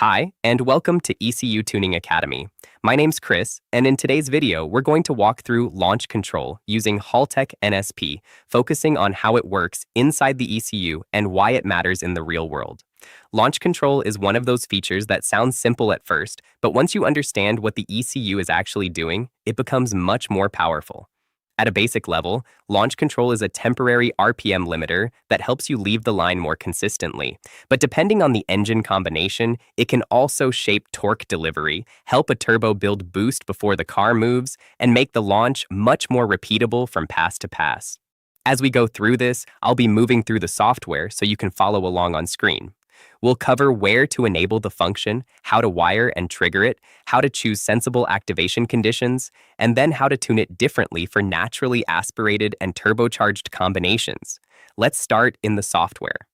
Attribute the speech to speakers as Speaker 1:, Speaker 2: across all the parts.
Speaker 1: Hi, and welcome to ECU Tuning Academy. My name's Chris, and in today's video, we're going to walk through launch control using Haltech NSP, focusing on how it works inside the ECU and why it matters in the real world. Launch control is one of those features that sounds simple at first, but once you understand what the ECU is actually doing, it becomes much more powerful. At a basic level, launch control is a temporary RPM limiter that helps you leave the line more consistently. But depending on the engine combination, it can also shape torque delivery, help a turbo build boost before the car moves, and make the launch much more repeatable from pass to pass. As we go through this, I'll be moving through the software so you can follow along on screen. We'll cover where to enable the function, how to wire and trigger it, how to choose sensible activation conditions, and then how to tune it differently for naturally aspirated and turbocharged combinations. Let's start in the software.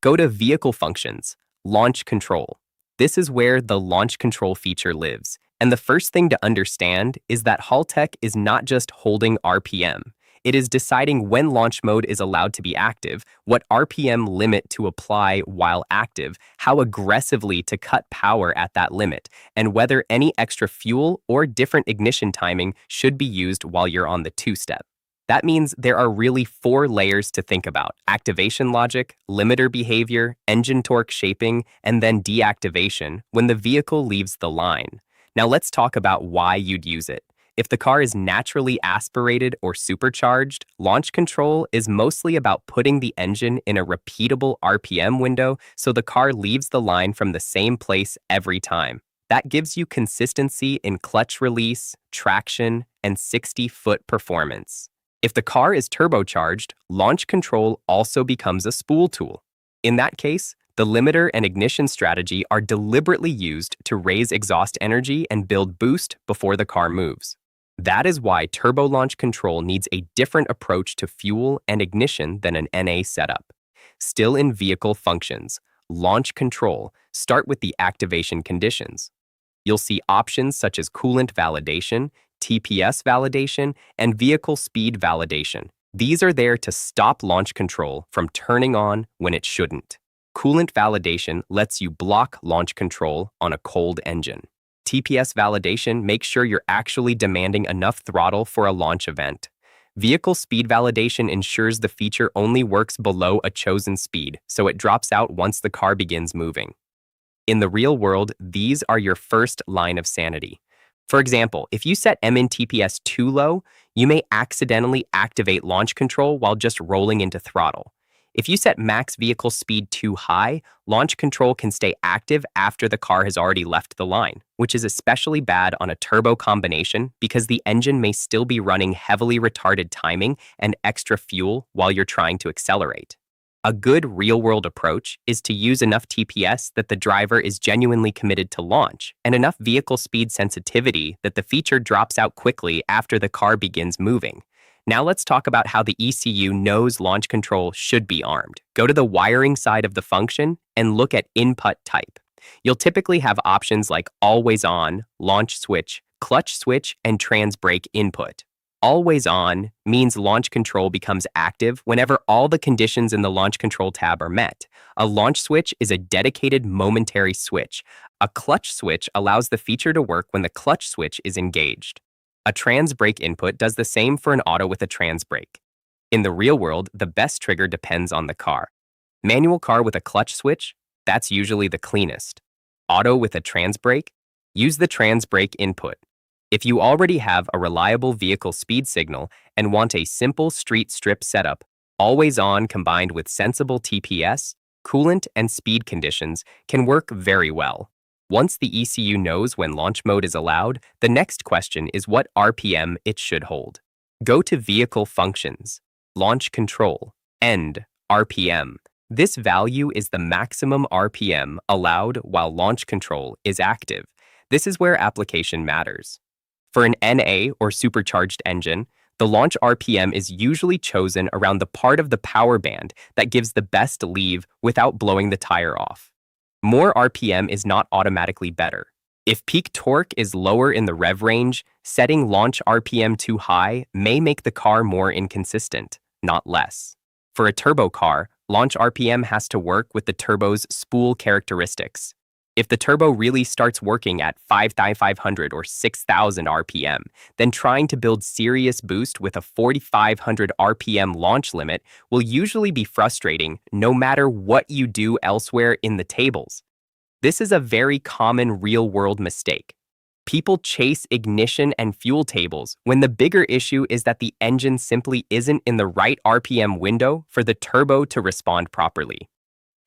Speaker 1: Go to Vehicle Functions, Launch Control. This is where the launch control feature lives. And the first thing to understand is that Haltech is not just holding RPM. It is deciding when launch mode is allowed to be active, what RPM limit to apply while active, how aggressively to cut power at that limit, and whether any extra fuel or different ignition timing should be used while you're on the two-step. That means there are really 4 layers to think about: activation logic, limiter behavior, engine torque shaping, and then deactivation when the vehicle leaves the line. Now let's talk about why you'd use it. If the car is naturally aspirated or supercharged, launch control is mostly about putting the engine in a repeatable RPM window so the car leaves the line from the same place every time. That gives you consistency in clutch release, traction, and 60-foot performance. If the car is turbocharged, launch control also becomes a spool tool. In that case, the limiter and ignition strategy are deliberately used to raise exhaust energy and build boost before the car moves. That is why turbo launch control needs a different approach to fuel and ignition than an NA setup. Still in Vehicle Functions, Launch Control, start with the activation conditions. You'll see options such as coolant validation, TPS validation, and vehicle speed validation. These are there to stop launch control from turning on when it shouldn't. Coolant validation lets you block launch control on a cold engine. TPS validation makes sure you're actually demanding enough throttle for a launch event. Vehicle speed validation ensures the feature only works below a chosen speed, so it drops out once the car begins moving. In the real world, these are your first line of sanity. For example, if you set MN TPS too low, you may accidentally activate launch control while just rolling into throttle. If you set max vehicle speed too high, launch control can stay active after the car has already left the line, which is especially bad on a turbo combination because the engine may still be running heavily retarded timing and extra fuel while you're trying to accelerate. A good real-world approach is to use enough TPS that the driver is genuinely committed to launch, and enough vehicle speed sensitivity that the feature drops out quickly after the car begins moving. Now let's talk about how the ECU knows launch control should be armed. Go to the wiring side of the function and look at input type. You'll typically have options like always on, launch switch, clutch switch, and trans brake input. Always on means launch control becomes active whenever all the conditions in the launch control tab are met. A launch switch is a dedicated momentary switch. A clutch switch allows the feature to work when the clutch switch is engaged. A trans brake input does the same for an auto with a trans brake. In the real world, the best trigger depends on the car. Manual car with a clutch switch, that's usually the cleanest. Auto with a trans brake, use the trans brake input. If you already have a reliable vehicle speed signal and want a simple street strip setup, always on combined with sensible TPS, coolant, and speed conditions can work very well. Once the ECU knows when launch mode is allowed, the next question is what RPM it should hold. Go to Vehicle Functions, Launch Control, End RPM. This value is the maximum RPM allowed while launch control is active. This is where application matters. For an NA or supercharged engine, the launch RPM is usually chosen around the part of the power band that gives the best leave without blowing the tire off. More RPM is not automatically better. If peak torque is lower in the rev range, setting launch RPM too high may make the car more inconsistent, not less. For a turbo car, launch RPM has to work with the turbo's spool characteristics. If the turbo really starts working at 5,500 or 6,000 RPM, then trying to build serious boost with a 4,500 RPM launch limit will usually be frustrating no matter what you do elsewhere in the tables. This is a very common real-world mistake. People chase ignition and fuel tables when the bigger issue is that the engine simply isn't in the right RPM window for the turbo to respond properly.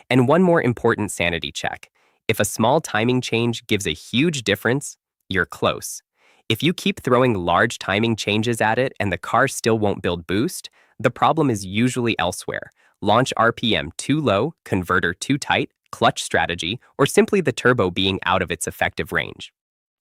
Speaker 1: And one more important sanity check. If a small timing change gives a huge difference, you're close. If you keep throwing large timing changes at it and the car still won't build boost, the problem is usually elsewhere. Launch RPM too low, converter too tight, clutch strategy, or simply the turbo being out of its effective range.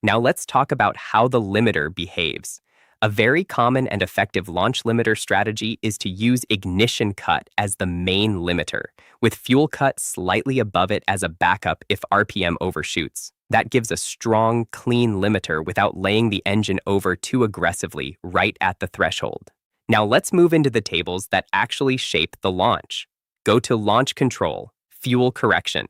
Speaker 1: Now let's talk about how the limiter behaves. A very common and effective launch limiter strategy is to use ignition cut as the main limiter, with fuel cut slightly above it as a backup if RPM overshoots. That gives a strong, clean limiter without laying the engine over too aggressively right at the threshold. Now let's move into the tables that actually shape the launch. Go to Launch Control, Fuel Correction.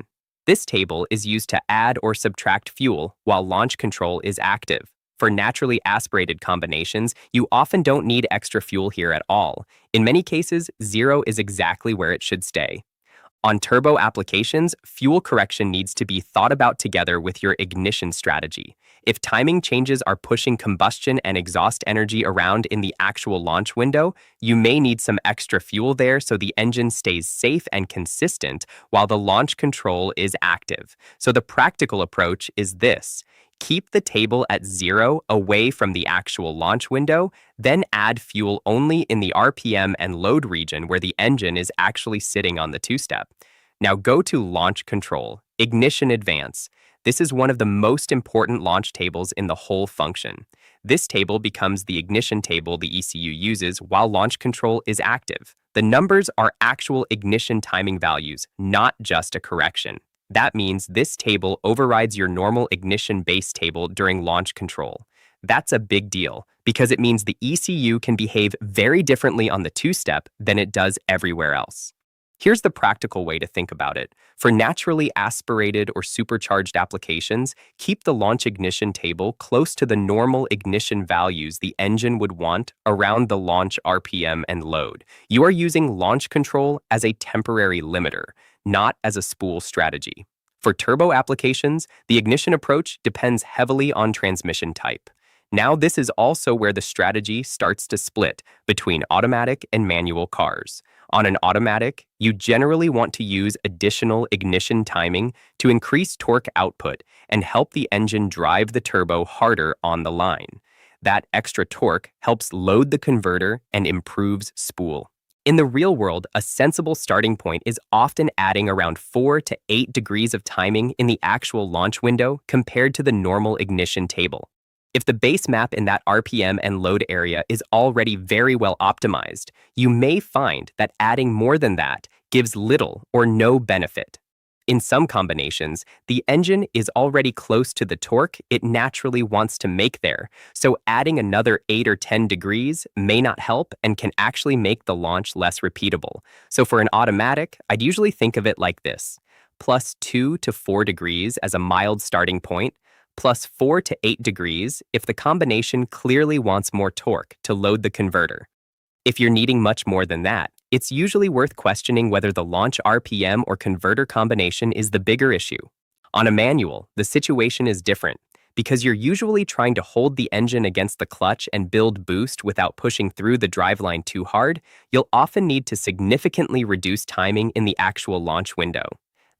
Speaker 1: This table is used to add or subtract fuel while launch control is active. For naturally aspirated combinations, you often don't need extra fuel here at all. In many cases, 0 is exactly where it should stay. On turbo applications, fuel correction needs to be thought about together with your ignition strategy. If timing changes are pushing combustion and exhaust energy around in the actual launch window, you may need some extra fuel there so the engine stays safe and consistent while the launch control is active. So the practical approach is this. Keep the table at 0 away from the actual launch window, then add fuel only in the RPM and load region where the engine is actually sitting on the two-step. Now go to Launch Control, Ignition Advance. This is one of the most important launch tables in the whole function. This table becomes the ignition table the ECU uses while launch control is active. The numbers are actual ignition timing values, not just a correction. That means this table overrides your normal ignition base table during launch control. That's a big deal because it means the ECU can behave very differently on the two-step than it does everywhere else. Here's the practical way to think about it. For naturally aspirated or supercharged applications, keep the launch ignition table close to the normal ignition values the engine would want around the launch RPM and load. You are using launch control as a temporary limiter, not as a spool strategy. For turbo applications, the ignition approach depends heavily on transmission type. Now this is also where the strategy starts to split between automatic and manual cars. On an automatic, you generally want to use additional ignition timing to increase torque output and help the engine drive the turbo harder on the line. That extra torque helps load the converter and improves spool. In the real world, a sensible starting point is often adding around 4 to 8 degrees of timing in the actual launch window compared to the normal ignition table. If the base map in that RPM and load area is already very well optimized, you may find that adding more than that gives little or no benefit. In some combinations, the engine is already close to the torque it naturally wants to make there, so adding another 8 or 10 degrees may not help and can actually make the launch less repeatable. So for an automatic, I'd usually think of it like this: plus 2 to 4 degrees as a mild starting point, plus 4 to 8 degrees if the combination clearly wants more torque to load the converter. If you're needing much more than that, it's usually worth questioning whether the launch RPM or converter combination is the bigger issue. On a manual, the situation is different because you're usually trying to hold the engine against the clutch and build boost without pushing through the driveline too hard. You'll often need to significantly reduce timing in the actual launch window.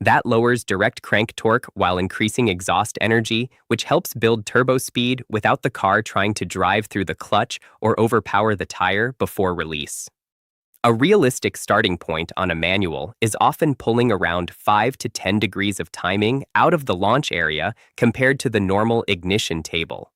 Speaker 1: That lowers direct crank torque while increasing exhaust energy, which helps build turbo speed without the car trying to drive through the clutch or overpower the tire before release. A realistic starting point on a manual is often pulling around 5 to 10 degrees of timing out of the launch area compared to the normal ignition table.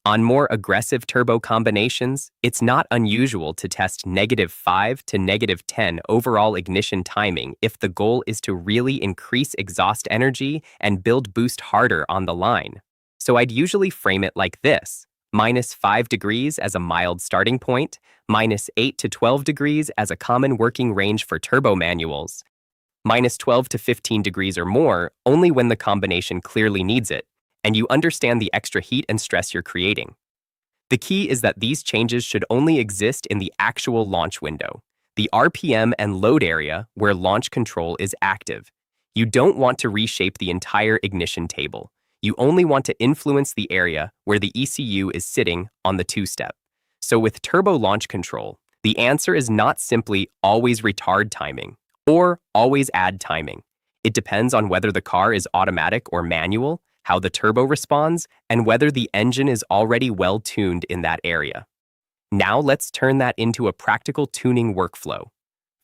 Speaker 1: On more aggressive turbo combinations, it's not unusual to test -5 to -10 overall ignition timing if the goal is to really increase exhaust energy and build boost harder on the line. So I'd usually frame it like this: -5 degrees as a mild starting point, -8 to 12 degrees as a common working range for turbo manuals, minus 12 to 15 degrees or more only when the combination clearly needs it, and you understand the extra heat and stress you're creating. The key is that these changes should only exist in the actual launch window, the RPM and load area where launch control is active. You don't want to reshape the entire ignition table. You only want to influence the area where the ECU is sitting on the two-step. So with turbo launch control, the answer is not simply always retard timing or always add timing. It depends on whether the car is automatic or manual, how the turbo responds, and whether the engine is already well tuned in that area. Now let's turn that into a practical tuning workflow.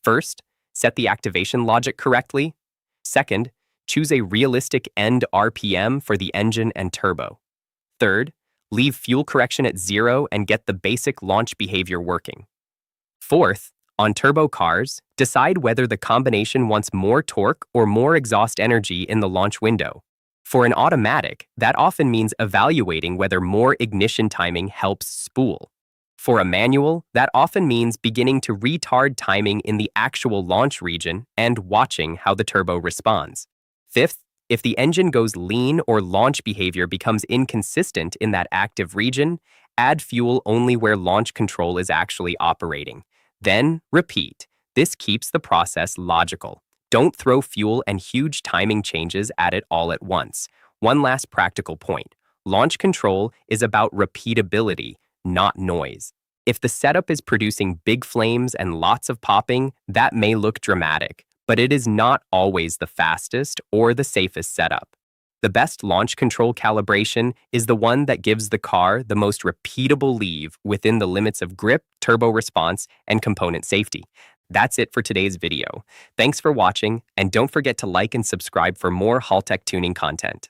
Speaker 1: First, set the activation logic correctly. Second, choose a realistic end RPM for the engine and turbo. Third, leave fuel correction at 0 and get the basic launch behavior working. Fourth, on turbo cars, decide whether the combination wants more torque or more exhaust energy in the launch window. For an automatic, that often means evaluating whether more ignition timing helps spool. For a manual, that often means beginning to retard timing in the actual launch region and watching how the turbo responds. Fifth, if the engine goes lean or launch behavior becomes inconsistent in that active region, add fuel only where launch control is actually operating. Then repeat. This keeps the process logical. Don't throw fuel and huge timing changes at it all at once. One last practical point. Launch control is about repeatability, not noise. If the setup is producing big flames and lots of popping, that may look dramatic, but it is not always the fastest or the safest setup. The best launch control calibration is the one that gives the car the most repeatable leave within the limits of grip, turbo response, and component safety. That's it for today's video. Thanks for watching, and don't forget to like and subscribe for more Haltech tuning content.